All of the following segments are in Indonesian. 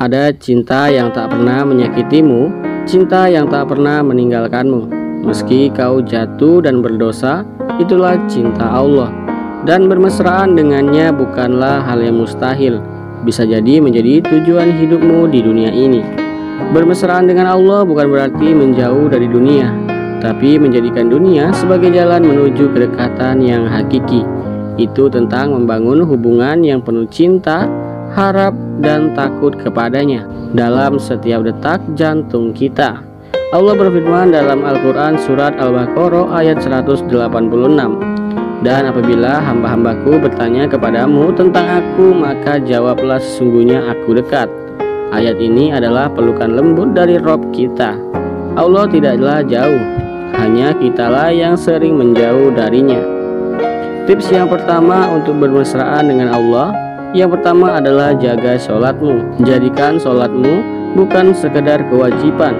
Ada cinta yang tak pernah menyakitimu, cinta yang tak pernah meninggalkanmu. Meski kau jatuh dan berdosa, itulah cinta Allah. Dan bermesraan dengannya bukanlah hal yang mustahil, bisa jadi menjadi tujuan hidupmu di dunia ini. Bermesraan dengan Allah bukan berarti menjauh dari dunia, tapi menjadikan dunia sebagai jalan menuju kedekatan yang hakiki. Itu tentang membangun hubungan yang penuh cinta, harap, dan takut kepadanya dalam setiap detak jantung kita. Allah berfirman dalam Al-Quran surat Al-Baqarah ayat 186, "Dan apabila hamba-hambaku bertanya kepadamu tentang aku, maka jawablah sesungguhnya aku dekat." Ayat ini adalah pelukan lembut dari Rabb kita. Allah tidaklah jauh, hanya kitalah yang sering menjauh darinya. Tips yang pertama untuk bermesraan dengan Allah, yang pertama adalah jaga sholatmu. Jadikan sholatmu bukan sekedar kewajiban,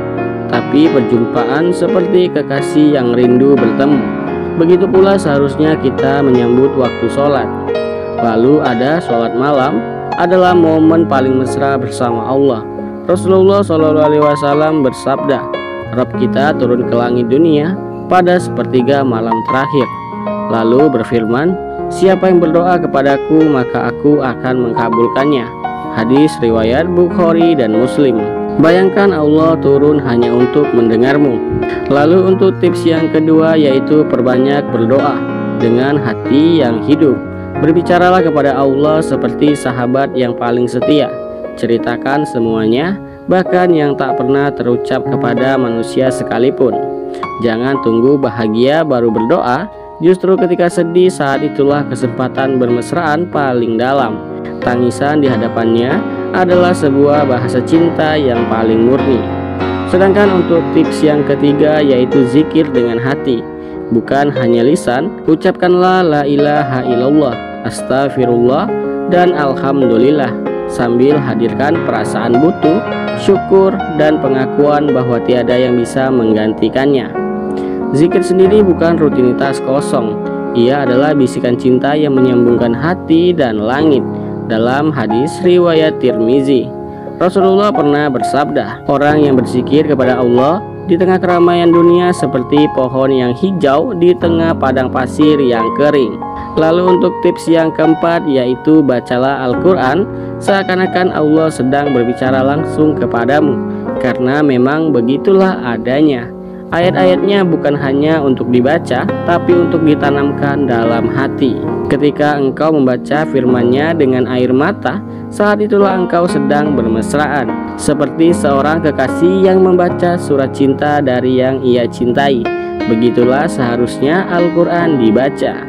tapi perjumpaan seperti kekasih yang rindu bertemu. Begitu pula seharusnya kita menyambut waktu sholat. Lalu ada sholat malam, adalah momen paling mesra bersama Allah. Rasulullah SAW bersabda, Rabb kita turun ke langit dunia pada sepertiga malam terakhir, lalu berfirman, siapa yang berdoa kepadaku maka aku akan mengkabulkannya. Hadis riwayat Bukhari dan Muslim. Bayangkan Allah turun hanya untuk mendengarmu. Lalu untuk tips yang kedua yaitu perbanyak berdoa dengan hati yang hidup. Berbicaralah kepada Allah seperti sahabat yang paling setia. Ceritakan semuanya, bahkan yang tak pernah terucap kepada manusia sekalipun. Jangan tunggu bahagia baru berdoa. Justru ketika sedih, saat itulah kesempatan bermesraan paling dalam. Tangisan di hadapannya adalah sebuah bahasa cinta yang paling murni. Sedangkan untuk tips yang ketiga yaitu zikir dengan hati, bukan hanya lisan. Ucapkanlah la ilaha illallah, astagfirullah, dan alhamdulillah sambil hadirkan perasaan butuh, syukur, dan pengakuan bahwa tiada yang bisa menggantikannya. Zikir sendiri bukan rutinitas kosong, ia adalah bisikan cinta yang menyambungkan hati dan langit. Dalam hadis riwayat Tirmizi, Rasulullah pernah bersabda, orang yang berzikir kepada Allah di tengah keramaian dunia seperti pohon yang hijau di tengah padang pasir yang kering. Lalu untuk tips yang keempat yaitu bacalah Al-Quran seakan-akan Allah sedang berbicara langsung kepadamu, karena memang begitulah adanya. Ayat-ayatnya bukan hanya untuk dibaca, tapi untuk ditanamkan dalam hati. Ketika engkau membaca firman-Nya dengan air mata, saat itulah engkau sedang bermesraan, seperti seorang kekasih yang membaca surat cinta dari yang ia cintai. Begitulah seharusnya Al-Quran dibaca.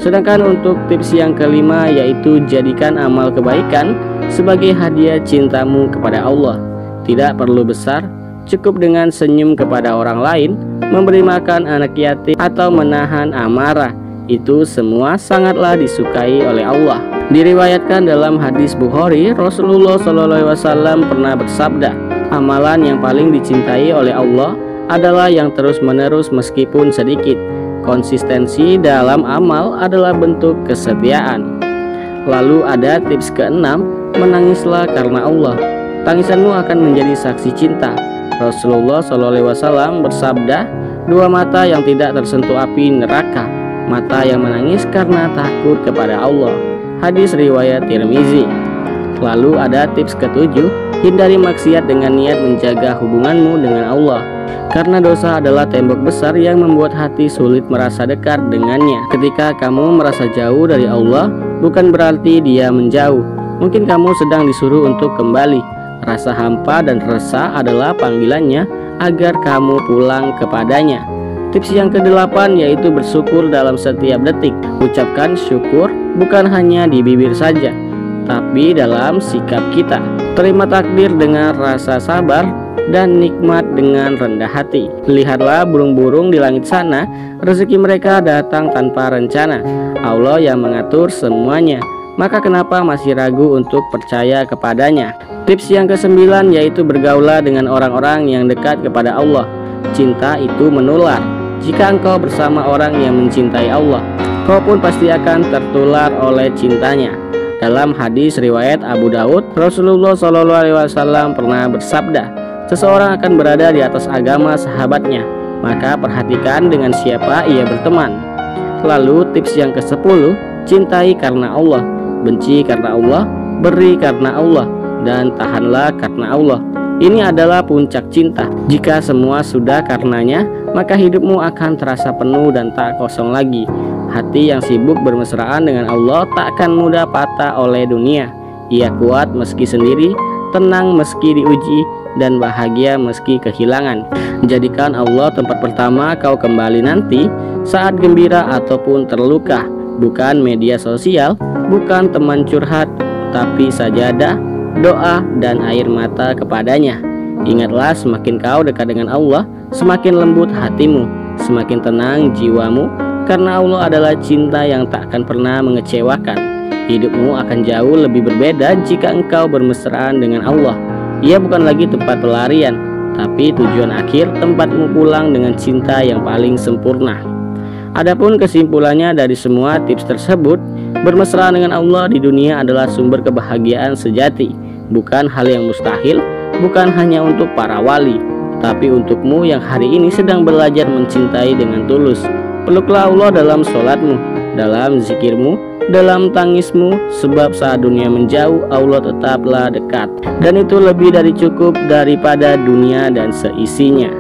Sedangkan untuk tips yang kelima yaitu jadikan amal kebaikan sebagai hadiah cintamu kepada Allah. Tidak perlu besar, cukup dengan senyum kepada orang lain, memberi makan anak yatim, atau menahan amarah. Itu semua sangatlah disukai oleh Allah. Diriwayatkan dalam hadis Bukhari, Rasulullah SAW pernah bersabda, amalan yang paling dicintai oleh Allah adalah yang terus-menerus meskipun sedikit. Konsistensi dalam amal adalah bentuk kesetiaan. Lalu ada tips keenam, menangislah karena Allah. Tangisanmu akan menjadi saksi cinta. Rasulullah SAW bersabda, dua mata yang tidak tersentuh api neraka, mata yang menangis karena takut kepada Allah. Hadis riwayat Tirmizi. Lalu ada tips ketujuh, hindari maksiat dengan niat menjaga hubunganmu dengan Allah, karena dosa adalah tembok besar yang membuat hati sulit merasa dekat dengannya. Ketika kamu merasa jauh dari Allah, bukan berarti Dia menjauh. Mungkin kamu sedang disuruh untuk kembali. Rasa hampa dan resah adalah panggilannya agar kamu pulang kepadanya. Tips yang kedelapan yaitu bersyukur dalam setiap detik. Ucapkan syukur bukan hanya di bibir saja, tapi dalam sikap kita. Terima takdir dengan rasa sabar dan nikmat dengan rendah hati. Lihatlah burung-burung di langit sana, rezeki mereka datang tanpa rencana. Allah yang mengatur semuanya. Maka kenapa masih ragu untuk percaya kepadanya? Tips yang kesembilan yaitu bergaulah dengan orang-orang yang dekat kepada Allah. Cinta itu menular. Jika engkau bersama orang yang mencintai Allah, kau pun pasti akan tertular oleh cintanya. Dalam hadis riwayat Abu Daud, Rasulullah SAW pernah bersabda, seseorang akan berada di atas agama sahabatnya, maka perhatikan dengan siapa ia berteman. Lalu tips yang ke-10, cintai karena Allah, benci karena Allah, beri karena Allah, dan tahanlah karena Allah. Ini adalah puncak cinta. Jika semua sudah karenanya, maka hidupmu akan terasa penuh dan tak kosong lagi. Hati yang sibuk bermesraan dengan Allah tak akan mudah patah oleh dunia. Ia kuat meski sendiri, tenang meski diuji, dan bahagia meski kehilangan. Jadikan Allah tempat pertama kau kembali nanti saat gembira ataupun terluka. Bukan media sosial, bukan teman curhat, tapi sajadah, doa, dan air mata kepadanya. Ingatlah, semakin kau dekat dengan Allah, semakin lembut hatimu, semakin tenang jiwamu, karena Allah adalah cinta yang tak akan pernah mengecewakan. Hidupmu akan jauh lebih berbeda jika engkau bermesraan dengan Allah. Ia bukan lagi tempat pelarian, tapi tujuan akhir, tempatmu pulang dengan cinta yang paling sempurna. Adapun kesimpulannya dari semua tips tersebut, bermesraan dengan Allah di dunia adalah sumber kebahagiaan sejati. Bukan hal yang mustahil, bukan hanya untuk para wali, tapi untukmu yang hari ini sedang belajar mencintai dengan tulus. Peluklah Allah dalam sholatmu, dalam zikirmu, dalam tangismu, sebab saat dunia menjauh, Allah tetaplah dekat. Dan itu lebih dari cukup daripada dunia dan seisinya.